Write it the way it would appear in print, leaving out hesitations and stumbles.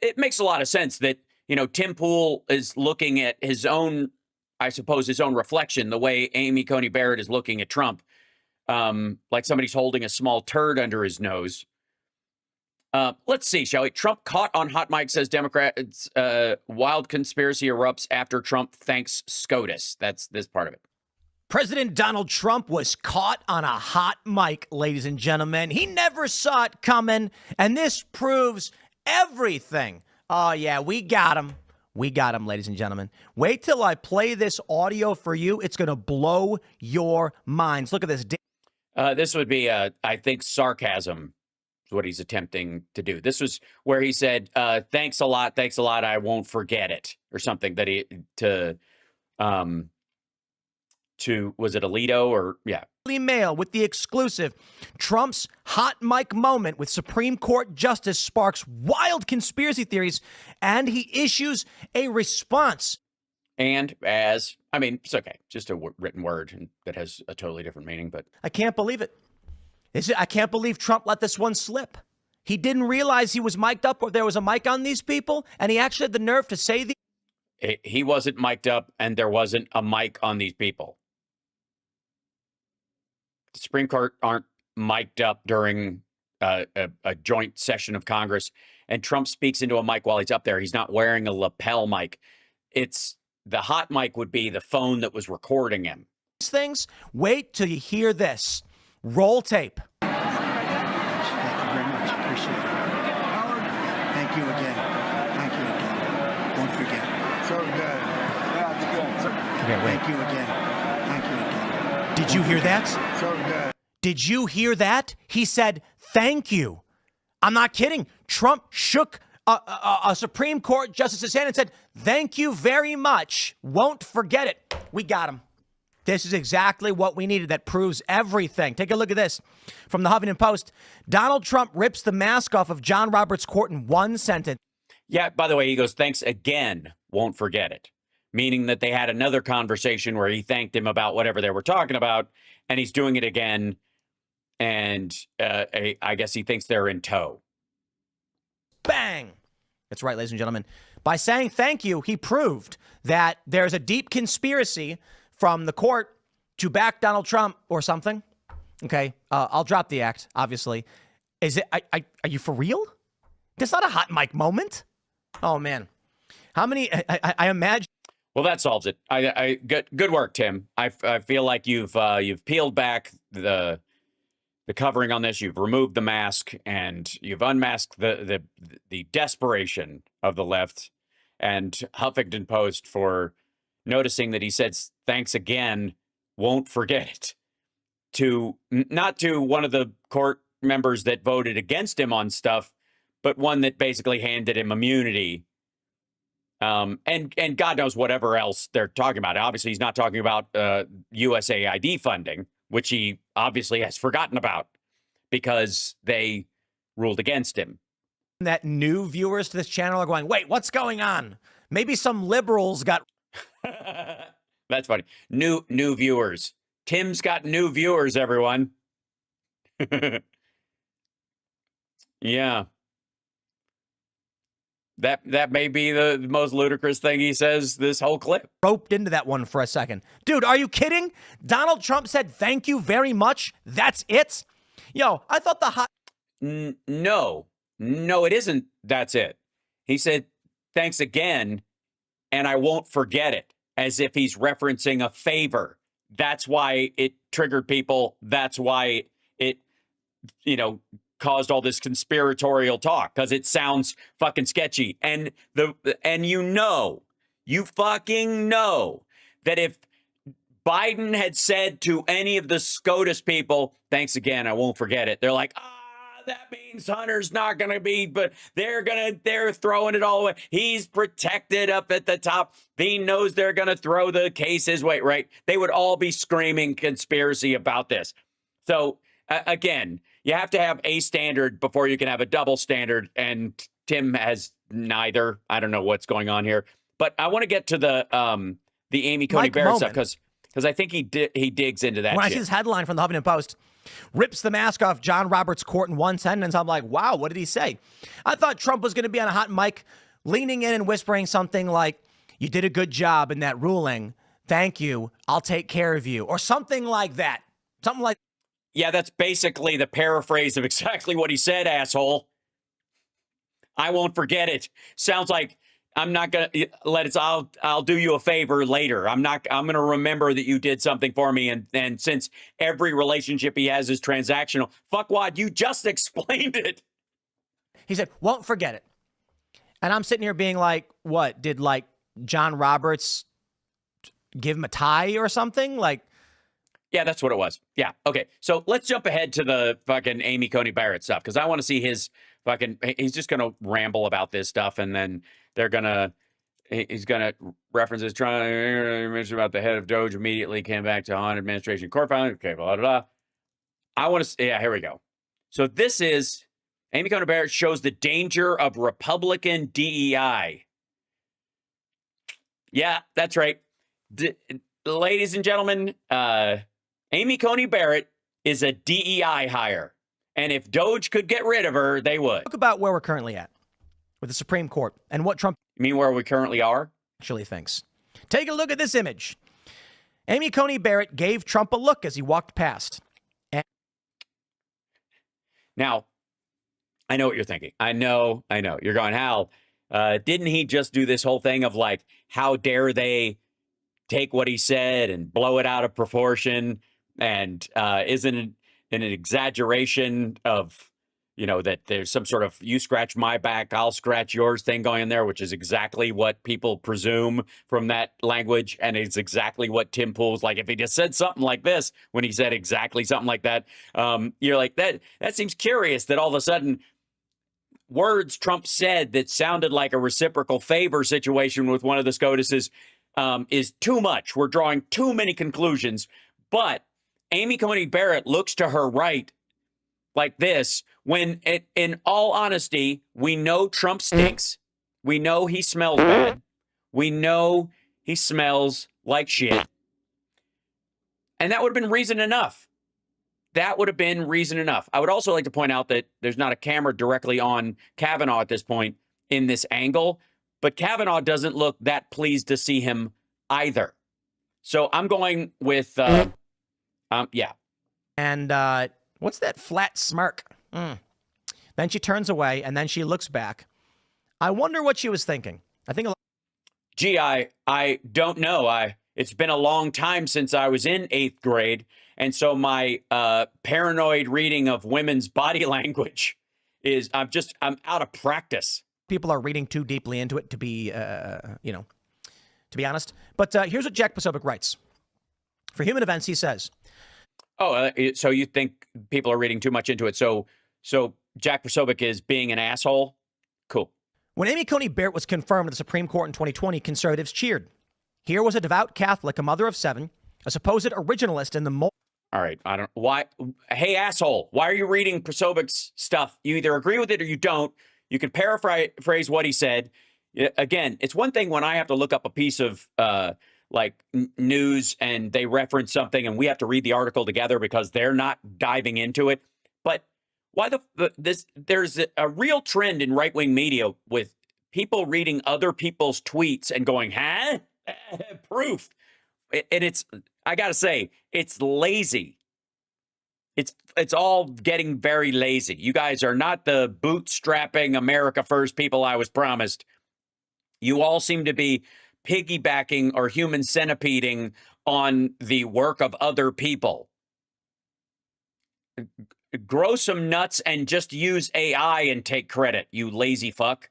it makes a lot of sense that, Tim Pool is looking at his own, I suppose, his own reflection, the way Amy Coney Barrett is looking at Trump, like somebody's holding a small turd under his nose. Let's see, shall we? Trump caught on hot mic, says Democrats. Wild conspiracy erupts after Trump thanks SCOTUS. That's this part of it. President Donald Trump was caught on a hot mic, ladies and gentlemen. He never saw it coming, and this proves everything. Oh, yeah, we got him. We got him, ladies and gentlemen. Wait till I play this audio for you. It's going to blow your minds. Look at this. This would be, I think, sarcasm is what he's attempting to do. This was where he said, thanks a lot, I won't forget it, or something that was it Alito or, yeah. Mail with the exclusive. Trump's hot mic moment with Supreme Court Justice sparks wild conspiracy theories, and he issues a response. And it's okay, just a written word and that has a totally different meaning, but I can't believe it. I can't believe Trump let this one slip. He didn't realize he was mic'd up or there was a mic on these people, and he actually had the nerve to say he wasn't mic'd up and there wasn't a mic on these people. The Supreme Court aren't mic'd up during a joint session of Congress, and Trump speaks into a mic while he's up there. He's not wearing a lapel mic. The hot mic would be the phone that was recording him. Things. Wait till you hear this. Roll tape. Thank you very much. Appreciate it. Howard, thank you again. Thank you again. Don't forget. So good. Yeah, it's good. Okay, wait. Thank you again. Thank you again. Did you hear that? So good. Did you hear that? He said, thank you. I'm not kidding. Trump shook a Supreme Court justice's hand and said, thank you very much. Won't forget it. We got him. This is exactly what we needed. That proves everything. Take a look at this from the Huffington Post. Donald Trump rips the mask off of John Roberts' court in one sentence. Yeah, by the way, he goes, thanks again. Won't forget it. Meaning that they had another conversation where he thanked him about whatever they were talking about, and he's doing it again. And I guess he thinks they're in tow. Bang! That's right, ladies and gentlemen. By saying thank you, he proved that there's a deep conspiracy from the court to back Donald Trump or something. Okay, I'll drop the act, obviously. Is it? Are you for real? That's not a hot mic moment. Oh, man. How many? I imagine. Well, that solves it. Good work, Tim. I feel like you've peeled back the covering on this. You've removed the mask and you've unmasked the desperation of the left, and Huffington Post for noticing that he says thanks again, won't forget it, to not to one of the court members that voted against him on stuff, but one that basically handed him immunity. And God knows whatever else they're talking about. Obviously, he's not talking about USAID funding, which he obviously has forgotten about because they ruled against him. That new viewers to this channel are going, wait, what's going on? Maybe some liberals got. That's funny. New viewers. Tim's got new viewers, everyone. Yeah. That may be the most ludicrous thing he says this whole clip. Roped into that one for a second. Dude, are you kidding? Donald Trump said thank you very much. That's it? Yo, I thought the hot... No, it isn't. That's it. He said thanks again, and I won't forget it, as if he's referencing a favor. That's why it triggered people. That's why it, caused all this conspiratorial talk, because it sounds fucking sketchy. And you fucking know that if Biden had said to any of the SCOTUS people, thanks again, I won't forget it, they're like, that means Hunter's not going to be, but they're throwing it all away. He's protected up at the top. He knows they're going to throw the case his way, right? They would all be screaming conspiracy about this. So again, you have to have a standard before you can have a double standard. And Tim has neither. I don't know what's going on here, but I want to get to the Amy Coney Barrett stuff because I think he digs into that. When I see this headline from the Huffington Post, rips the mask off John Roberts' court in one sentence. I'm like, wow, what did he say? I thought Trump was going to be on a hot mic, leaning in and whispering something like, you did a good job in that ruling. Thank you. I'll take care of you. Or something like that. Something like. Yeah, that's basically the paraphrase of exactly what he said, asshole. I won't forget it. Sounds like I'm not going to let it. I'll do you a favor later. I'm going to remember that you did something for me. And since every relationship he has is transactional, fuckwad, you just explained it. He said, won't forget it. And I'm sitting here being like, what? Did like John Roberts give him a tie or something? Like, yeah, that's what it was. Yeah. Okay. So let's jump ahead to the fucking Amy Coney Barrett stuff, because I want to see his fucking, he's just going to ramble about this stuff, and then he's going to reference his trying mention about the head of Doge immediately came back to on administration court filing. Okay, blah, blah, blah. I want to, yeah, here we go. So this is, Amy Coney Barrett shows the danger of Republican DEI. Yeah, that's right. Ladies and gentlemen, Amy Coney Barrett is a DEI hire. And if Doge could get rid of her, they would. Talk about where we're currently at with the Supreme Court and what Trump You mean where we currently are? actually thinks. Take a look at this image. Amy Coney Barrett gave Trump a look as he walked past. Now, I know what you're thinking. I know. You're going, Hal, didn't he just do this whole thing of like, how dare they take what he said and blow it out of proportion? And isn't it an exaggeration of, that there's some sort of you scratch my back, I'll scratch yours thing going in there, which is exactly what people presume from that language. And it's exactly what Tim Pool's like. If he just said something like this, when he said exactly something like that, you're like, that seems curious that all of a sudden words Trump said that sounded like a reciprocal favor situation with one of the SCOTUS's is too much. We're drawing too many conclusions. But Amy Coney Barrett looks to her right like this when, in all honesty, we know Trump stinks. We know he smells bad. We know he smells like shit. And that would have been reason enough. That would have been reason enough. I would also like to point out that there's not a camera directly on Kavanaugh at this point in this angle, but Kavanaugh doesn't look that pleased to see him either. So I'm going with, yeah. And what's that flat smirk? Then she turns away, and then she looks back. I wonder what she was thinking. I think. Gee, I don't know. It's been a long time since I was in 8th grade, and so my paranoid reading of women's body language is I'm out of practice. People are reading too deeply into it to be, to be honest. But here's what Jack Posobiec writes. For Human Events, he says. Oh, so you think people are reading too much into it? So Jack Posobiec is being an asshole? Cool. When Amy Coney Barrett was confirmed to the Supreme Court in 2020, conservatives cheered. Here was a devout Catholic, a mother of 7, a supposed originalist in the All right, I don't why. Hey, asshole, why are you reading Posobiec's stuff? You either agree with it or you don't. You can paraphrase what he said. Again, it's one thing when I have to look up a piece of news and they reference something and we have to read the article together because they're not diving into it. But why there's a real trend in right-wing media with people reading other people's tweets and going, huh? Proof. And I got to say, it's lazy. It's all getting very lazy. You guys are not the bootstrapping America first people I was promised. You all seem to be piggybacking or human centipeding on the work of other people. Grow some nuts and just use AI and take credit, you lazy fuck.